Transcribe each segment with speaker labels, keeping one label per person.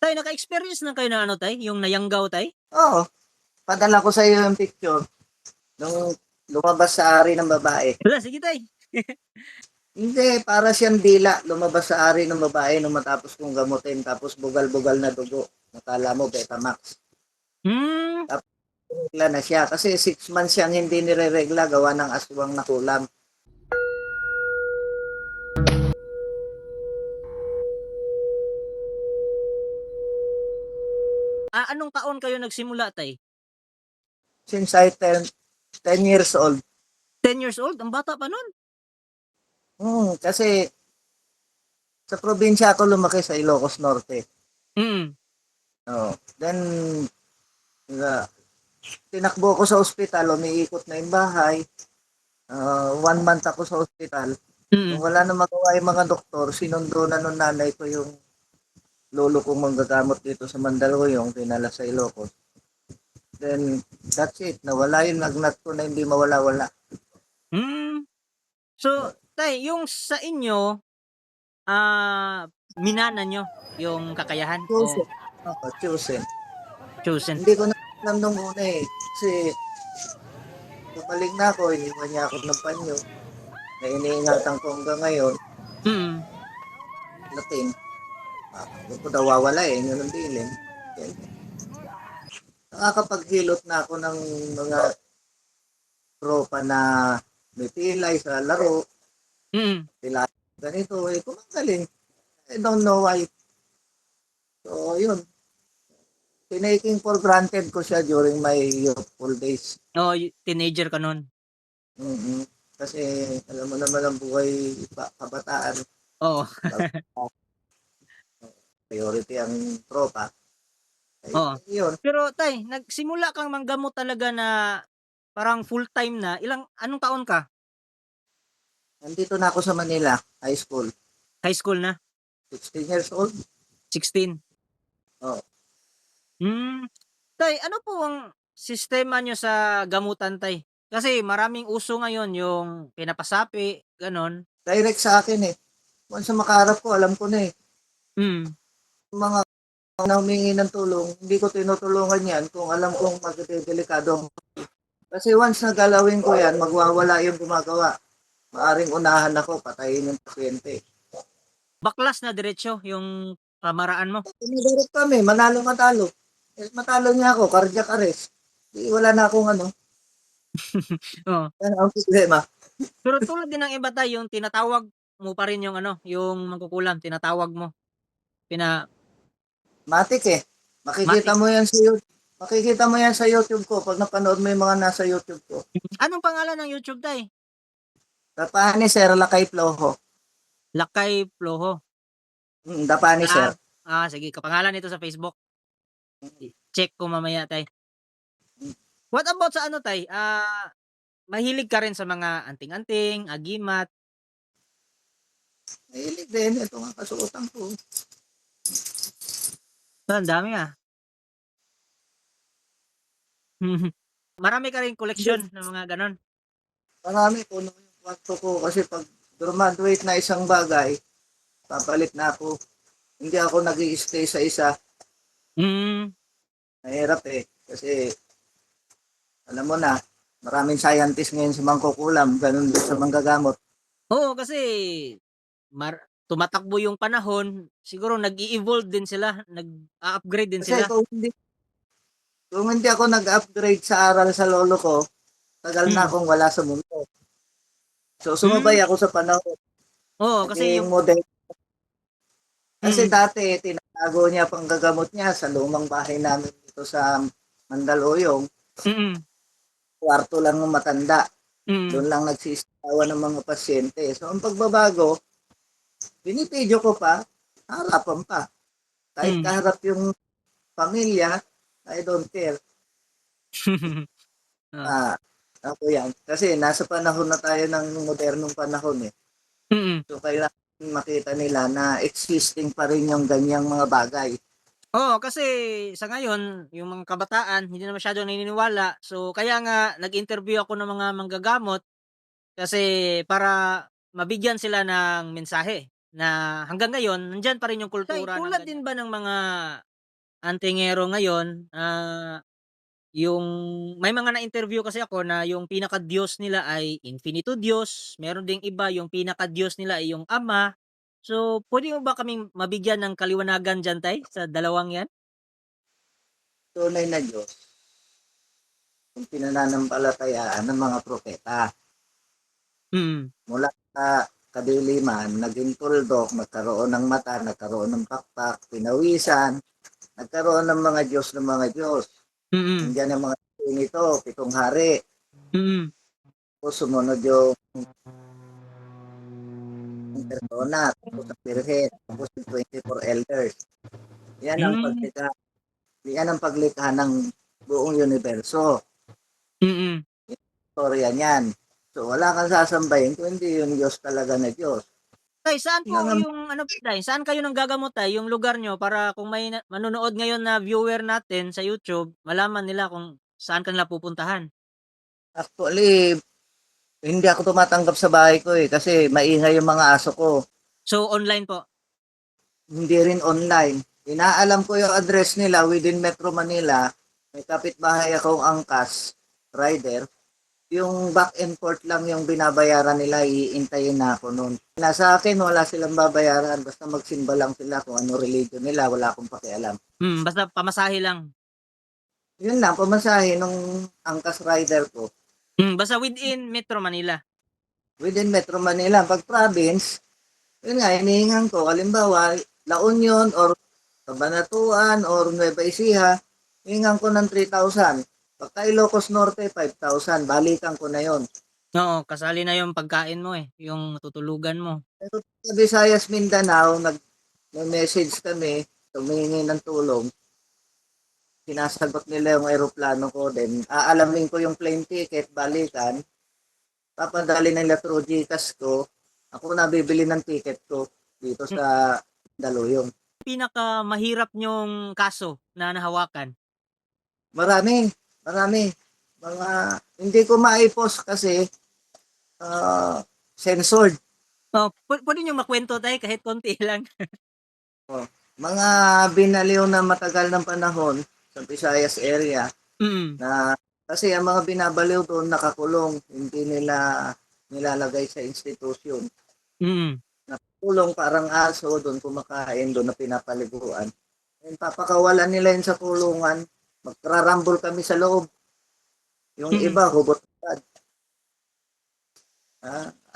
Speaker 1: Tay, naka-experience na kayo na ano, tay, yung nayanggaw, tay?
Speaker 2: Oo, padala ko sa iyo yung picture nung lumabas sa ari ng babae.
Speaker 1: Wala, sige, tay.
Speaker 2: Hindi, para siyang dila. Lumabas sa ari ng babae nung matapos kong gamutin. Tapos bugal-bugal na dugo. Nakala mo, Betamax.
Speaker 1: Hmm,
Speaker 2: Tapos regla na siya. Kasi 6 months siyang hindi nire-regla gawa ng aswang na kulam.
Speaker 1: anong taon kayo nagsimula, tay?
Speaker 2: Since I 10 years old.
Speaker 1: 10 years old? Ang bata pa nun.
Speaker 2: Kasi sa probinsya ako lumaki sa Ilocos Norte.
Speaker 1: Mm.
Speaker 2: Oh, then, uh, tinakbo ko sa ospital, umiikot na yung bahay. 1 month ako sa ospital. Nung
Speaker 1: Mm.
Speaker 2: wala na magawa yung mga doktor, sinundo na nung nanay ko yung lolo kong manggagamot dito sa Mandaluyong, pinala sa Ilocos. Then, that's it. Nawala yung lagnat ko na hindi mawala-wala.
Speaker 1: Hmm. So, tay, yung sa inyo, minana nyo yung kakayahan o
Speaker 2: Chosen. Ako, chosen.
Speaker 1: chosen?
Speaker 2: Hindi ko na alam nung una eh. Kasi, tumaling na ako, iniwan niya ako ng panyo. Na iniingatan ko hanggang ngayon,
Speaker 1: Mm.
Speaker 2: lating. Ako ko daw wawala eh, yun ang bilin. Nakakapaghilot na ako ng mga tropa na may pilay sa laro,
Speaker 1: Mm.
Speaker 2: sila ganito eh, kumagaling. I don't know why. So, yun. Tinaking for granted ko siya during my youthful days.
Speaker 1: Oh, teenager ka nun.
Speaker 2: Mm-hmm. Kasi, alam mo naman ang buhay kabataan.
Speaker 1: Oo.
Speaker 2: Priority ang tropa. Ay,
Speaker 1: Oo.
Speaker 2: yun.
Speaker 1: Pero tay, nagsimula kang manggamot talaga na parang full-time na, anong taon ka?
Speaker 2: Nandito na ako sa Manila, high school.
Speaker 1: High school na?
Speaker 2: 16 years old.
Speaker 1: 16?
Speaker 2: Oh.
Speaker 1: Hmm. Tay, ano po ang sistema niyo sa gamutan, tay? Kasi maraming uso ngayon yung pinapasapi, gano'n.
Speaker 2: Direct sa akin eh. Once na makaharap ko, alam ko na eh.
Speaker 1: Hmm.
Speaker 2: Yung mga na humingi ng tulong, hindi ko tinutulungan yan kung alam kong magdedelikado. Kasi once na galawin ko yan, magwawala yung gumagawa. Maaring unahan ako, patayin yung pasyente.
Speaker 1: Baklas na diretso yung pamaraan mo?
Speaker 2: Tinidirect kami, manalo-matalo. Eh, matalo niya ako, cardiac arrest. Di, wala na akong ano.
Speaker 1: Oo.
Speaker 2: Yan ang problema.
Speaker 1: Pero tulad din ng iba, tay, yung tinatawag mo pa rin yung ano, yung mangkukulam, tinatawag mo, pina
Speaker 2: Matik eh. Makikita
Speaker 1: matik.
Speaker 2: mo yan sa YouTube. Makikita mo yan sa YouTube ko pag napanood mo yung mga nasa YouTube ko.
Speaker 1: Anong pangalan ng YouTube, tay?
Speaker 2: Dapani Sir Lakay Ploho.
Speaker 1: Lakay Ploho.
Speaker 2: Dapani Sir.
Speaker 1: Sige, kapangalan nito sa Facebook. Check ko mamaya, tay. What about sa ano, tay? Mahilig ka rin sa mga anting-anting, agimat?
Speaker 2: Mahilig din. Ito nga kasuotan ko.
Speaker 1: Ang dami, ah. Marami ka ring koleksyon ng mga gano'n?
Speaker 2: Marami po yung kwarto ko kasi pag graduate na isang bagay, papalit na ako. Hindi ako nag stay sa isa.
Speaker 1: Hmm.
Speaker 2: Mahirap eh. Kasi alam mo na, maraming scientist ngayon sa mangkukulam, ganun din sa manggagamot.
Speaker 1: Oo, kasi tumatakbo yung panahon, siguro nag-i-evolve din sila, nag-a-upgrade din
Speaker 2: Kasi
Speaker 1: sila.
Speaker 2: kung hindi ako nag-upgrade sa aral sa lolo ko, tagal na
Speaker 1: Hmm.
Speaker 2: akong wala sa mundo. So
Speaker 1: Hmm.
Speaker 2: sumabay ako sa panahon.
Speaker 1: Oo, kasi
Speaker 2: Naging
Speaker 1: yung
Speaker 2: model. Kasi
Speaker 1: mm.
Speaker 2: dati, tinatago niya pang gagamot niya sa lumang bahay namin dito sa Mandaluyong.
Speaker 1: Mm.
Speaker 2: Kwarto lang ng matanda.
Speaker 1: Mm.
Speaker 2: Doon lang nagsisigawan ng mga pasyente. So, ang pagbabago, binipidyo ko pa, harapan pa. Kahit
Speaker 1: Mm.
Speaker 2: kaharap yung pamilya, I don't care.
Speaker 1: Oo.
Speaker 2: Ah, ako yan. Kasi nasa panahon na tayo ng modernong panahon eh.
Speaker 1: Mm.
Speaker 2: So, kailangan makita nila na existing pa rin yung ganyang mga bagay.
Speaker 1: Oo, kasi sa ngayon, yung mga kabataan hindi na masyadong naniniwala. So, kaya nga nag-interview ako ng mga manggagamot kasi para mabigyan sila ng mensahe na hanggang ngayon nandiyan pa rin yung kultura ng tulad din ba ng mga antingero ngayon, yung may mga na-interview kasi ako na yung pinaka-Diyos nila ay Infinito Diyos, meron ding iba yung pinaka-Diyos nila ay yung Ama. So, puwede mo ba kaming mabigyan ng kaliwanagan diyan tay, sa dalawang 'yan?
Speaker 2: Tunay na Diyos, yung pinananampalatayaan ng mga propeta.
Speaker 1: Mm,
Speaker 2: Mula sa kadiliman, naging tuldok, nagkaroon ng mata, nagkaroon ng pakpak, pinawisan, nagkaroon ng mga Diyos ng mga Diyos.
Speaker 1: mm,
Speaker 2: Nandiyan ang mga ito, 7 hari.
Speaker 1: mm,
Speaker 2: Tapos sumunod yung persona, tapos ang birhen, tapos yung 24 elders. Yan ang
Speaker 1: hmm,
Speaker 2: paglikha, yan ang paglikha ng buong universo.
Speaker 1: mm.
Speaker 2: Storya niyan. So wala kang sasambahin kung hindi yung Diyos talaga na Diyos.
Speaker 1: Tay, saan po
Speaker 2: Hanggang
Speaker 1: yung ano tay, saan kayo nanggagamot tay, yung lugar niyo para kung may manonood ngayon na viewer natin sa YouTube, malaman nila kung saan kanila pupuntahan?
Speaker 2: actually, hindi ako tumatanggap sa bahay ko kasi maingay yung mga aso ko.
Speaker 1: So, online po?
Speaker 2: Hindi rin online. Inaalam ko yung address nila within Metro Manila. May kapitbahay akong angkas, rider. Yung back and forth lang yung binabayaran nila, iintayin na ako noon. Nasa akin, wala silang babayaran. Basta magsimba lang sila kung ano religion nila, wala akong pakialam.
Speaker 1: Basta pamasahe lang.
Speaker 2: Yun lang, pamasahe nung angkas rider ko.
Speaker 1: Basta within Metro Manila.
Speaker 2: Within Metro Manila, pag province, yun nga, hinihingan ko. Halimbawa, La Union or Cabanatuan or Nueva Ecija, hihingan ko ng 3,000. Pagka Ilocos Norte, 5,000. Balikan ko na yon.
Speaker 1: Oo, kasali na yung pagkain mo, yung tutulugan mo.
Speaker 2: Pero sa Visayas, Mindanao, nag-message kami, tumingi ng tulong. Sinasagot nila yung aeroplano ko, then aalamin ko yung plane ticket, balikan, papadali nila through GCash ko, ako na bibili ng ticket ko dito
Speaker 1: Hmm,
Speaker 2: sa Daluyong.
Speaker 1: pinakamahirap niyong kaso na nahawakan?
Speaker 2: Marami, marami. Mga, hindi ko maipos kasi censored.
Speaker 1: Oh, puwede niyong makuwento tay kahit konti lang?
Speaker 2: Oh, mga binaliw na matagal ng panahon sa Visayas area
Speaker 1: Mm,
Speaker 2: na kasi ang mga binabaliw doon nakakulong, hindi nila nilalagay sa institusyon.
Speaker 1: mm.
Speaker 2: Nakakulong parang aso, doon kumakain, doon na pinapaliguan. And papakawalan nila yun sa kulungan, magrarambol kami sa loob. Yung
Speaker 1: Mm.
Speaker 2: iba, hubot agad.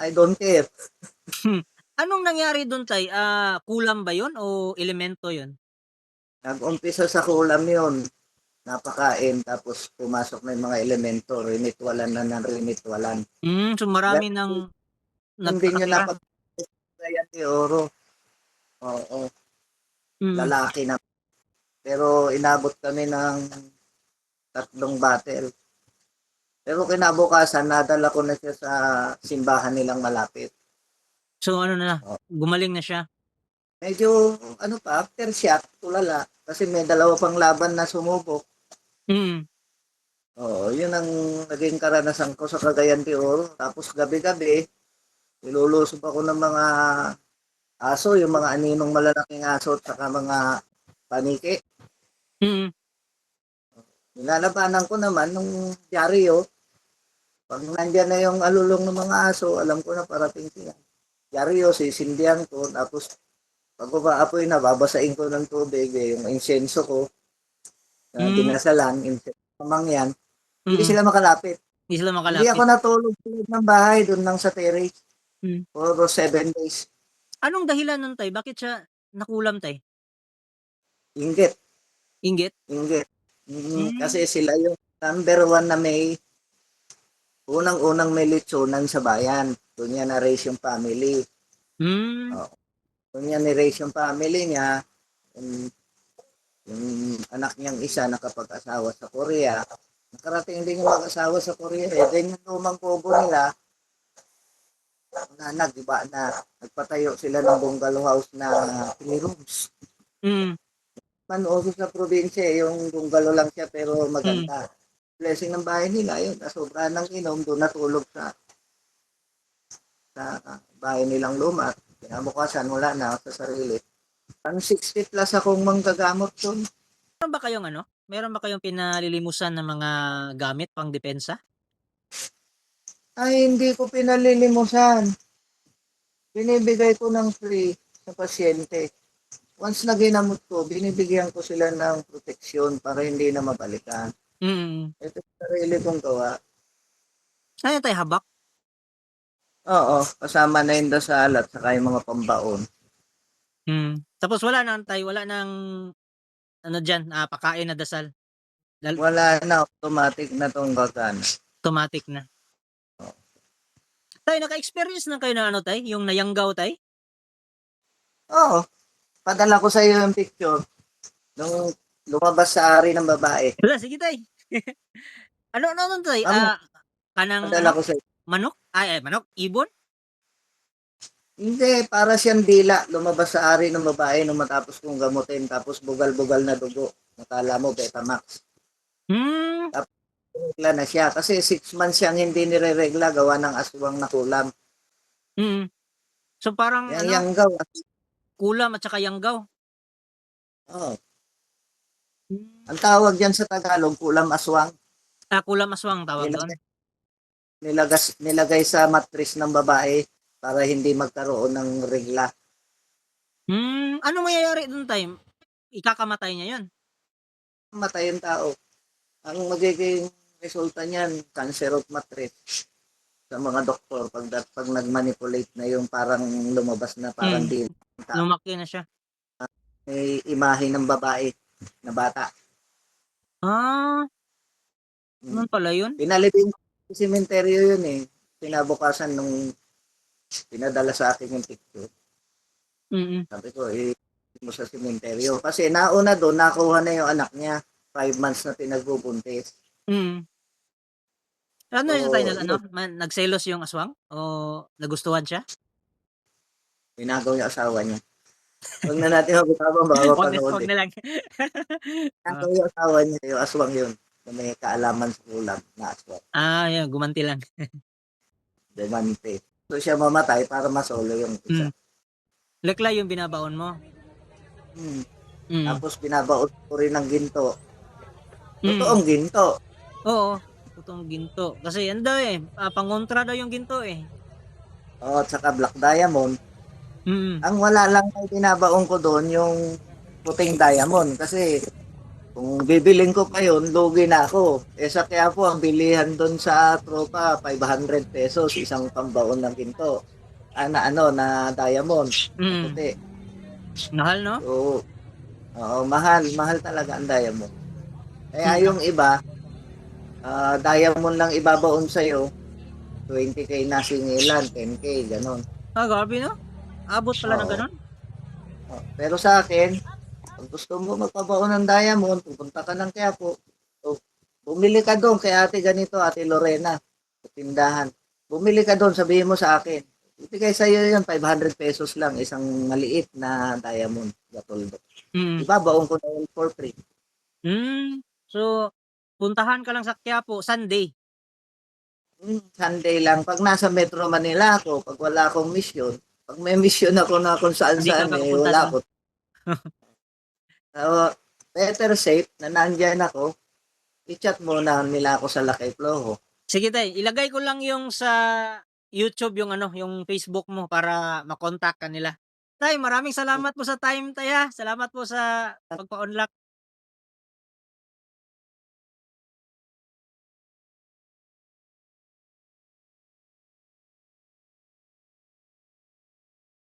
Speaker 2: I don't care.
Speaker 1: Anong nangyari dun tay, kulam ba yun o elemento yun?
Speaker 2: Nag-umpisa sa kulam yun, napakain, tapos pumasok na yung mga elemento, rinitwalan na ng rinitwalan.
Speaker 1: So marami ng
Speaker 2: Ganun din yung
Speaker 1: nagpakatira?
Speaker 2: napag-ayan ni Oro. Oo,
Speaker 1: Mm.
Speaker 2: lalaki na. Pero inabot kami ng 3 battle. Pero kinabukasan, nadala ko na siya sa simbahan nilang malapit.
Speaker 1: So ano na,
Speaker 2: Oh.
Speaker 1: gumaling na siya?
Speaker 2: Medyo, ano pa, after shot, tulala. Kasi may 2 pang laban na sumubok.
Speaker 1: Mm,
Speaker 2: Oo, yun ang naging karanasan ko sa Cagayan de Oro. Tapos gabi-gabi, nilulusob ako ng mga aso, yung mga aninong malalaking aso at saka mga paniki.
Speaker 1: mm.
Speaker 2: Nilalabanan ko naman nung dyaryo. Pag nandyan na yung alulong ng mga aso, alam ko na parating siya. Dyaryo, sisindihan ko. Tapos pag umaapoy na, babasain ko ng tubig. Yung insenso ko, na
Speaker 1: Hmm,
Speaker 2: dinasalan, insenso mangyan. Hindi
Speaker 1: mm.
Speaker 2: sila makalapit.
Speaker 1: Hindi sila
Speaker 2: Hindi ako
Speaker 1: makalapit?
Speaker 2: natulog sa loob ng bahay, doon lang sa terrace.
Speaker 1: Hmm.
Speaker 2: For 7 days.
Speaker 1: Anong dahilan nun tay, bakit siya nakulam tay?
Speaker 2: Inggit,
Speaker 1: Inggit?
Speaker 2: inggit. Kasi
Speaker 1: Hmm,
Speaker 2: sila yung number 1 na may unang-unang may lechonan sa bayan. Doon niya na-raise yung family.
Speaker 1: hmm,
Speaker 2: Oh, doon niya ni-raise yung family niya. Yung, yung anak niyang isa nakapag-asawa sa Korea. Nakarating din yung mag-asawa sa Korea. Then yung lumang kubo nila, diba, na nagpatayo sila ng bungalow house na 3 rooms.
Speaker 1: mm,
Speaker 2: Manood sa probinsya, yung bungalow lang siya pero
Speaker 1: mm.
Speaker 2: maganda. Blessing ng bahay nila, yun, nasobra ng inom, doon natulog sa bahay nilang luma. Kinabukasan, wala na ako sa sarili. Ang 60 plus akong manggagamot doon.
Speaker 1: Meron ba kayong pinalilimusan na mga gamit pangdepensa?
Speaker 2: Ay hindi ko pinalilimusan, binibigay ko ng free sa pasyente. Once na ginamot ko, binibigyan ko sila ng proteksyon para hindi na mabalikan.
Speaker 1: Mm.
Speaker 2: Ito yung sarili kong gawa.
Speaker 1: Ano tay, habak?
Speaker 2: Oo, kasama na yung dasal at saka yung mga pambaon.
Speaker 1: Tapos wala ng ano diyan, pakain na dasal,
Speaker 2: Wala na, automatic na 'tong gagana.
Speaker 1: automatic na. Tay, naka-experience na kayo ng ano tay, yung nayanggaw tay?
Speaker 2: Oo, padala ko sa iyo yung picture nung lumabas sa ari ng babae.
Speaker 1: Hala, sige tay. Ano nun tay,
Speaker 2: Mamaya
Speaker 1: kanang
Speaker 2: padala
Speaker 1: ano,
Speaker 2: ko sa
Speaker 1: manok? Manok, ibon?
Speaker 2: hindi, para siyang dila lumabas sa ari ng babae nung matapos kong gamutin tapos bugal-bugal na dugo. Akala mo Betamax.
Speaker 1: Hmm,
Speaker 2: Tapos regla na siya kasi 6 months siyang hindi nireregla gawa ng aswang na kulam.
Speaker 1: mm. So parang
Speaker 2: Yang
Speaker 1: ano,
Speaker 2: yanggaw,
Speaker 1: kulam at saka yanggaw?
Speaker 2: oo.
Speaker 1: Hmm.
Speaker 2: Ang tawag diyan sa Tagalog, kulam aswang.
Speaker 1: Kulam aswang tawag dun?
Speaker 2: Nilagay nilagay sa mattress ng babae para hindi magkaroon ng regla.
Speaker 1: Anong mangyayari dun tay? Ikakamatay niya yun?
Speaker 2: Mamatay yung tao. Ang magiging resulta niyan, cancer of mattress sa mga doktor pag nag-manipulate na yung parang lumabas na parang
Speaker 1: Hmm,
Speaker 2: di tao.
Speaker 1: lumaki na siya.
Speaker 2: May imahe ng babae na bata.
Speaker 1: Ah,
Speaker 2: Hmm.
Speaker 1: ganun pala yun?
Speaker 2: Pinalibing ko sa sementeryo yun eh. Kinabukasan nung pinadala sa akin yung picture.
Speaker 1: Mm,
Speaker 2: Sabi ko, mo sa sementeryo. Kasi nauna doon, nakuha na yung anak niya. 5 months na pinagbubuntis.
Speaker 1: mm. Ano yun tay,
Speaker 2: So,
Speaker 1: ano,
Speaker 2: yun,
Speaker 1: nagselos yung aswang o nagustuhan siya?
Speaker 2: pinagaw yung asawa niya. Huwag na natin mag-usapan, baka mapanood
Speaker 1: Wag
Speaker 2: eh.
Speaker 1: na lang. Oh,
Speaker 2: Pinagaw yung asawa niya, yung aswang yun. Na may kaalaman sa kulam na aswang.
Speaker 1: yun gumanti lang.
Speaker 2: Demante. So siya mamatay para masolo yung isa.
Speaker 1: Hmm, Lekla yung binabaon mo?
Speaker 2: Hmm.
Speaker 1: Mm,
Speaker 2: Tapos binabaon ko rin ng ginto.
Speaker 1: mm.
Speaker 2: Totoong ginto.
Speaker 1: Oo, totoong ginto. Kasi ano daw, pangontra daw yung ginto, eh.
Speaker 2: O, at saka black diamond.
Speaker 1: Mm,
Speaker 2: Ang wala lang ay binabaon ko doon yung puting diamond. Kasi kung bibiling ko pa yun, lugi na ako. Sa Quiapo, ang bilihan doon sa tropa, 500 pesos, isang pambaon ng ginto. Na diamond, na
Speaker 1: mm.
Speaker 2: puti.
Speaker 1: Mahal 'no?
Speaker 2: So, oo, mahal, mahal talaga ang diamond. Kaya
Speaker 1: Mm.
Speaker 2: yung iba, diamond lang ibabaon sa'yo, 20K na singilan, 10K, ganon.
Speaker 1: Grabe 'no? Abot pala ng
Speaker 2: Oo.
Speaker 1: gano'n?
Speaker 2: Pero sa akin, kung gusto mo magpabaon ng diamond, pupunta ka ng Quiapo. So, bumili ka doon kay ate ganito, ate Lorena, sa tindahan. Bumili ka doon, sabihin mo sa akin. Ibigay sa iyo yun, 500 pesos lang, isang maliit na diamond, gatoldo.
Speaker 1: Mm.
Speaker 2: Ibabaon ko na yun for free.
Speaker 1: So, puntahan ka lang sa Quiapo Sunday,
Speaker 2: Sunday lang. Pag nasa Metro Manila ako, pag wala akong mission, pag may mission ako na kung
Speaker 1: hindi ka
Speaker 2: saan-saan,
Speaker 1: makapunta
Speaker 2: wala
Speaker 1: dun?
Speaker 2: ako. Better safe na nandyan ako, i-chat muna nila ako sa Lakay Floho.
Speaker 1: Sige tay, ilagay ko lang yung sa YouTube yung ano, yung Facebook mo para ma-contact ka nila. Tay, maraming salamat po sa time tay, Salamat po sa pagpa-unlock.